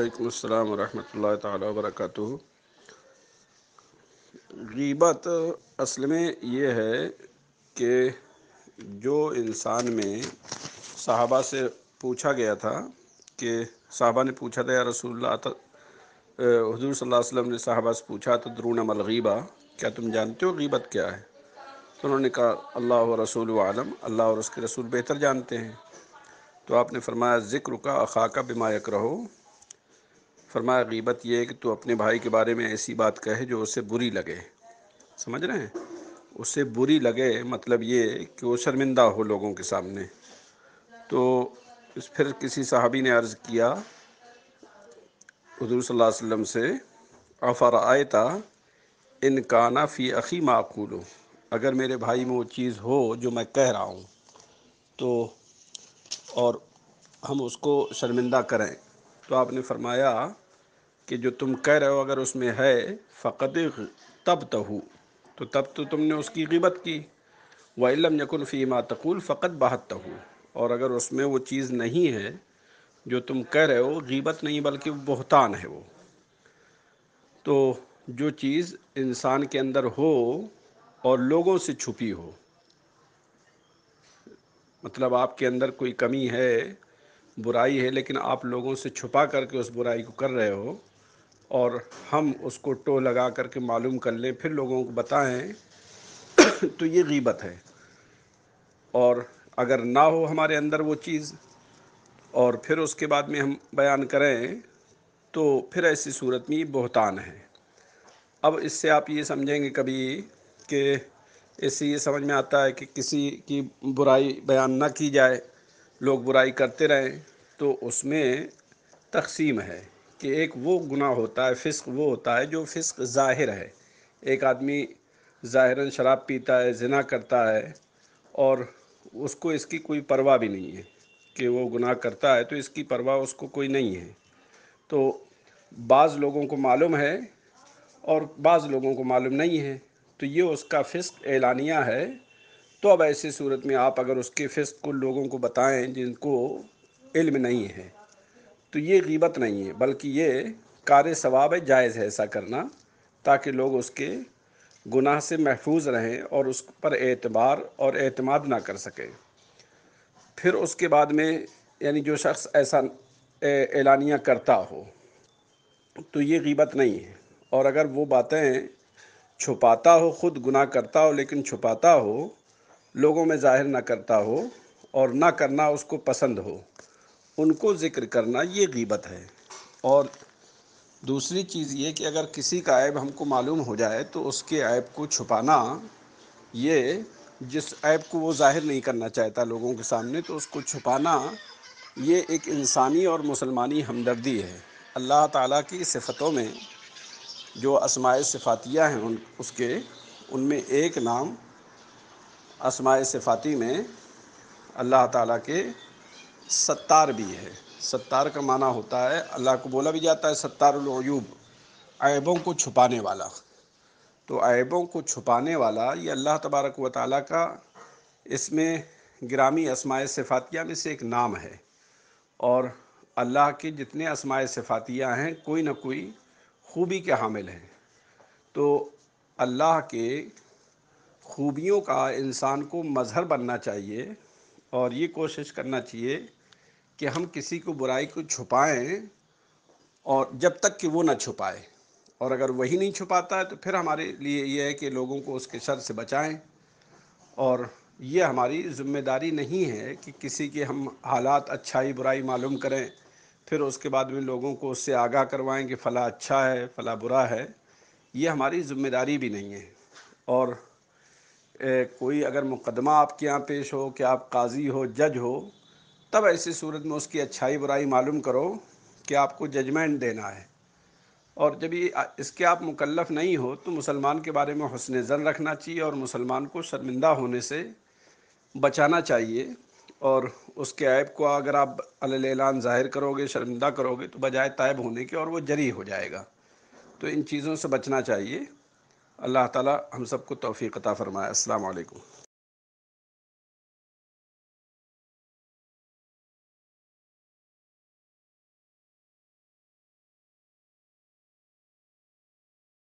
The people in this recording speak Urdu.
وعلیکم السلام ورحمۃ اللہ تعالیٰ وبرکاتہ۔ غیبت اصل میں یہ ہے کہ جو انسان میں صحابہ سے پوچھا گیا تھا کہ صحابہ نے پوچھا تھا یا رسول اللہ، حضور صلی اللہ علیہ وسلم نے صحابہ سے پوچھا تدرون ما الغیبہ، کیا تم جانتے ہو غیبت کیا ہے؟ تو انہوں نے کہا اللہ و رسول عالم، اللہ اور اس کے رسول بہتر جانتے ہیں۔ تو آپ نے فرمایا ذکر کا اخاک بما یکرہ، فرمایا غیبت یہ ہے کہ تو اپنے بھائی کے بارے میں ایسی بات کہے جو اسے بری لگے۔ سمجھ رہے ہیں؟ اسے بری لگے مطلب یہ کہ وہ شرمندہ ہو لوگوں کے سامنے۔ تو پھر کسی صحابی نے عرض کیا حضور صلی اللہ علیہ وسلم سے، افرأیت ان کان فی اخی ما اقول، اگر میرے بھائی میں وہ چیز ہو جو میں کہہ رہا ہوں تو اور ہم اس کو شرمندہ کریں، تو آپ نے فرمایا کہ جو تم کہہ رہے ہو اگر اس میں ہے فقد تبتہ، تو تب تو تم نے اس کی غیبت کی، وَإِن لَّمْ يَكُنْ فِي مَا تَقُولُ فَقَدْ بَهَتَّهُ، اور اگر اس میں وہ چیز نہیں ہے جو تم کہہ رہے ہو، غیبت نہیں بلکہ بہتان ہے وہ۔ تو جو چیز انسان کے اندر ہو اور لوگوں سے چھپی ہو، مطلب آپ کے اندر کوئی کمی ہے، برائی ہے، لیکن آپ لوگوں سے چھپا کر کے اس برائی کو کر رہے ہو، اور ہم اس کو ٹو لگا کر کے معلوم کر لیں پھر لوگوں کو بتائیں تو یہ غیبت ہے۔ اور اگر نہ ہو ہمارے اندر وہ چیز اور پھر اس کے بعد میں ہم بیان کریں تو پھر ایسی صورت میں یہ بہتان ہے۔ اب اس سے آپ یہ سمجھیں گے کبھی کہ اس سے یہ سمجھ میں آتا ہے کہ کسی کی برائی بیان نہ کی جائے، لوگ برائی کرتے رہیں، تو اس میں تقسیم ہے کہ ایک وہ گناہ ہوتا ہے، فسق وہ ہوتا ہے جو فسق ظاہر ہے۔ ایک آدمی ظاہراً شراب پیتا ہے، زنا کرتا ہے، اور اس کو اس کی کوئی پرواہ بھی نہیں ہے کہ وہ گناہ کرتا ہے، تو اس کی پرواہ اس کو کوئی نہیں ہے۔ تو بعض لوگوں کو معلوم ہے اور بعض لوگوں کو معلوم نہیں ہے، تو یہ اس کا فسق اعلانیہ ہے۔ تو اب ایسی صورت میں آپ اگر اس کے فسق کو لوگوں کو بتائیں جن کو علم نہیں ہے، تو یہ غیبت نہیں ہے بلکہ یہ کار ثواب ہے، جائز ہے ایسا کرنا، تاکہ لوگ اس کے گناہ سے محفوظ رہیں اور اس پر اعتبار اور اعتماد نہ کر سکیں۔ پھر اس کے بعد میں یعنی جو شخص ایسا اعلانیہ کرتا ہو تو یہ غیبت نہیں ہے، اور اگر وہ باتیں چھپاتا ہو، خود گناہ کرتا ہو لیکن چھپاتا ہو، لوگوں میں ظاہر نہ کرتا ہو اور نہ کرنا اس کو پسند ہو، ان کو ذکر کرنا یہ غیبت ہے۔ اور دوسری چیز یہ کہ اگر کسی کا عیب ہم کو معلوم ہو جائے تو اس کے عیب کو چھپانا، یہ جس عیب کو وہ ظاہر نہیں کرنا چاہتا لوگوں کے سامنے، تو اس کو چھپانا یہ ایک انسانی اور مسلمانی ہمدردی ہے۔ اللہ تعالیٰ کی صفتوں میں جو اسماء صفاتیہ ہیں ان میں ایک نام اسماء صفاتی میں اللہ تعالیٰ کے ستار بھی ہے۔ ستار کا معنی ہوتا ہے، اللہ کو بولا بھی جاتا ہے ستار العیوب، عیبوں کو چھپانے والا۔ تو عیبوں کو چھپانے والا یہ اللہ تبارک و تعالیٰ کا اس میں گرامی اسماء صفاتیہ میں سے ایک نام ہے۔ اور اللہ کے جتنے اسماء صفاتیہ ہیں کوئی نہ کوئی خوبی کے حامل ہیں۔ تو اللہ کے خوبیوں کا انسان کو مظہر بننا چاہیے، اور یہ کوشش کرنا چاہیے کہ ہم کسی کو برائی کو چھپائیں، اور جب تک کہ وہ نہ چھپائے، اور اگر وہی نہیں چھپاتا ہے تو پھر ہمارے لیے یہ ہے کہ لوگوں کو اس کے شر سے بچائیں۔ اور یہ ہماری ذمہ داری نہیں ہے کہ کسی کے ہم حالات اچھائی برائی معلوم کریں، پھر اس کے بعد میں لوگوں کو اس سے آگاہ کروائیں کہ فلاں اچھا ہے فلاں برا ہے۔ یہ ہماری ذمہ داری بھی نہیں ہے۔ اور کوئی اگر مقدمہ آپ کے یہاں پیش ہو کہ آپ قاضی ہو، جج ہو، تب ایسی صورت میں اس کی اچھائی برائی معلوم کرو کہ آپ کو ججمنٹ دینا ہے۔ اور جب یہ اس کے آپ مکلف نہیں ہو تو مسلمان کے بارے میں حسن ظن رکھنا چاہیے، اور مسلمان کو شرمندہ ہونے سے بچانا چاہیے۔ اور اس کے عیب کو اگر آپ علی اعلان ظاہر کرو گے، شرمندہ کرو گے، تو بجائے تائب ہونے کے اور وہ جری ہو جائے گا۔ تو ان چیزوں سے بچنا چاہیے۔ اللہ تعالی ہم سب کو توفیق عطا فرمائے۔ السلام علیکم۔